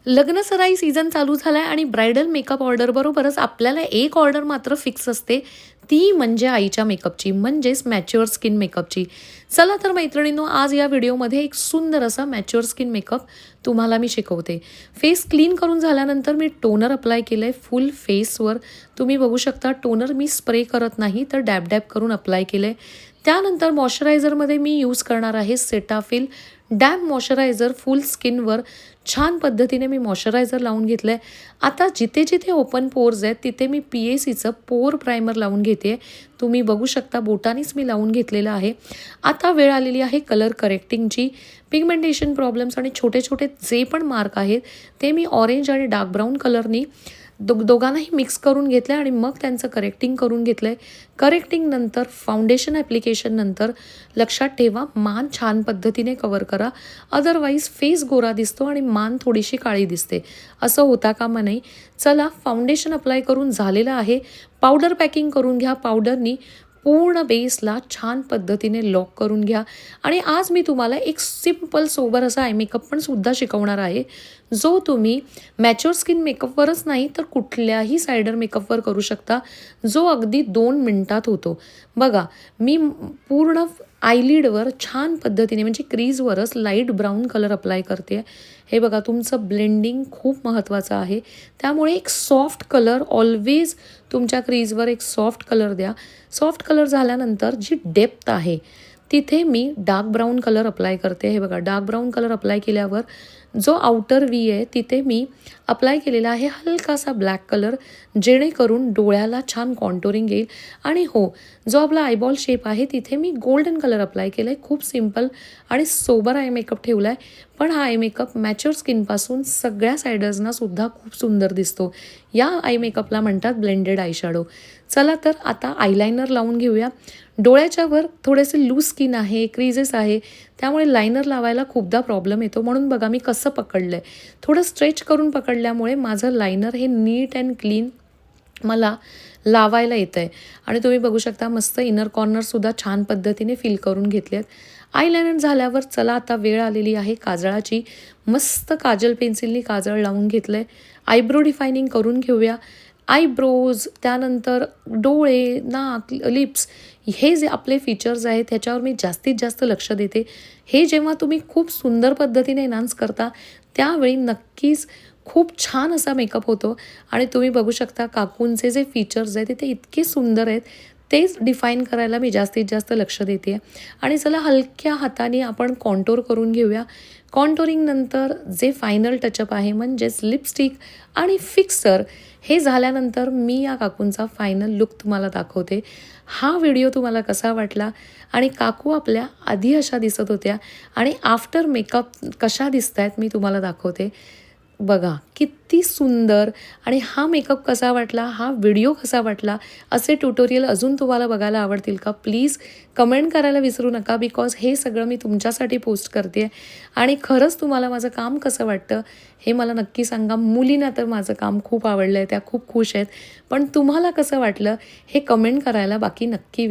लग्नसराई season चालू झाला आहे आणि ब्रायडल मेकअप ऑर्डरबरोबरच आपल्याला एक ऑर्डर मात्र फिक्स असते, ती म्हणजे आईच्या मेकअपची, म्हणजेच मॅच्युअर स्किन मेकअपची. चला तर मैत्रिणींनो, आज या व्हिडिओमध्ये एक सुंदर असा मॅच्युअर स्किन मेकअप तुम्हाला मी शिकवते. फेस क्लीन करून झाल्यानंतर मी टोनर अप्लाय केलं आहे फुल फेसवर. तुम्ही बघू शकता, टोनर मी स्प्रे करत नाही तर डॅब डॅब करून अप्लाय केलं आहे. त्यानंतर मॉइश्चरायझरमध्ये मी यूज करणार आहे सेटाफिल डॅम्प मॉइश्चरायझर. फुल स्किनवर छान पद्धतीने मी मॉइश्चरायझर लावून घेतलं आहे. आता जिथे जिथे ओपन पोर्स आहेत तिथे मी PACचं पोर प्रायमर लावून घेते. तुम्ही बघू शकता, बोटानीच मी लावून घेतलेलं आहे. आता वेळ आलेली आहे कलर करेक्टिंगची. पिगमेंटेशन प्रॉब्लेम्स आणि छोटे छोटे जे पण मार्क आहेत ते मी ऑरेंज आणि डार्क ब्राऊन कलरनी दोघांनाही मिक्स करून घेतलं आणि मग त्यांचं करेक्टिंग करून घेतलं आहे. करेक्टिंगनंतर फाउंडेशन ॲप्लिकेशननंतर लक्षात ठेवा, मान छान पद्धतीने कवर करा, अदरवाईज फेस गोरा दिसतो आणि मान थोडीशी काळी दिसते, असं होता कामा नये. चला, फाउंडेशन अप्लाय करून झालेलं आहे. पावडर पॅकिंग करून घ्या. पावडरनी पूर्ण बेसला छान पद्धतीने लॉक करून घ्या. आणि आज मी तुम्हाला एक सिम्पल सोबर असा आय मेकअप पण सुद्धा शिकवणार आहे, जो तुम्ही मॅच्युअर स्किन मेकअपवरच नाही तर कुठल्याही सायडर मेकअपवर करू शकता, जो अगदी 2 मिनिटात होतो. बघा, मी पूर्ण आयलिडवर छान पद्धतीने म्हणजे क्रीजवरच लाईट ब्राऊन कलर अप्लाय करते. हे बघा, तुमचं ब्लेंडिंग खूप महत्त्वाचं आहे, त्यामुळे एक सॉफ्ट कलर ऑलवेज तुमच्या क्रीजवर एक सॉफ्ट कलर द्या. सॉफ्ट कलर झाल्यानंतर जी डेप्थ आहे तिथे मी डार्क ब्राऊन कलर अप्लाय करते. हे बघा, डार्क ब्राऊन कलर अप्लाय केल्यावर जो आउटर व्ही आहे तिथे मी अप्लाय केलेला आहे हलकासा ब्लॅक कलर, जेणेकरून डोळ्याला छान कॉन्टोरिंग येईल. आणि हो, जो आपला आयबॉल शेप आहे तिथे मी गोल्डन कलर अप्लाय केला आहे. खूप सिम्पल आणि सोबर आय मेकअप ठेवला आहे, पण हा आय मेकअप मॅच्युअर स्किनपासून सगळ्या सायडर्सना सुद्धा खूप सुंदर दिसतो. या आय मेकअपला म्हणतात ब्लेंडेड आयशॅडो. चला तर आता आयलायनर लावून घेऊया. डोळ्याच्या वर थोडेसे लूज स्किन आहे, क्रीजेस आहे, त्यामुळे लायनर लावायला खूपदा प्रॉब्लेम येतो. म्हणून बघा, मी कसं पकडलं आहे, थोडं स्ट्रेच करून पकडल्यामुळे माझं लायनर हे नीट अँड क्लीन मला लावायला येतं आहे. आणि तुम्ही बघू शकता, मस्त इनर कॉर्नरसुद्धा छान पद्धतीने फिल करून घेतले आहेत. आयलायनर झाल्यावर चला आता वेळ आलेली आहे काजळाची. मस्त काजल पेन्सिलनी काजळ लावून घेतलं आहे. आयब्रो डिफायनिंग करून घेऊया. आयब्रोज, त्यानंतर डोळे, नाक, लिप्स, हे जे आपले फीचर्स आहेत ह्याच्यावर मी जास्तीत जास्त लक्ष देते. हे जेव्हा तुम्ही खूप सुंदर पद्धतीने एन्हान्स करता त्यावेळी नक्कीच खूप छान असा मेकअप होतो. आणि तुम्ही बघू शकता, काकूंचे जे फीचर्स आहेत ते इतके सुंदर आहेत, तेच डिफाईन करायला मी जास्तीत जास्त लक्ष देते. आणि चला, हलक्या हाताने आपण कॉन्टोर करून घेऊया. कॉन्टोरिंगनंतर जे फायनल टचअप आहे म्हणजेच लिपस्टिक आणि फिक्सर, हे झाल्यानंतर मी या काकूंचा फायनल लुक तुम्हाला दाखवते. हा व्हिडिओ तुम्हाला कसा वाटला आणि काकू आपल्या आधी अशा दिसत होत्या आणि आफ्टर मेकअप कशा दिसत आहेत मी तुम्हाला दाखवते. बघा किती सुंदर. आणि हा मेकअप कसा वाटला, हा व्हिडिओ कसा वाटला, असे ट्युटोरियल अजून तुम्हाला बघायला आवडतील का? प्लीज कमेंट करायला विसरू नका, बिकॉज हे सगळं मी तुमच्यासाठी पोस्ट करते. आणि खरंच तुम्हाला माझं काम कसं वाटतं हे मला नक्की सांगा. मुलींना तर माझं काम खूप आवडलं आहे, त्या खूप खुश आहेत, पण तुम्हाला कसं वाटलं हे कमेंट करायला बाकी नक्की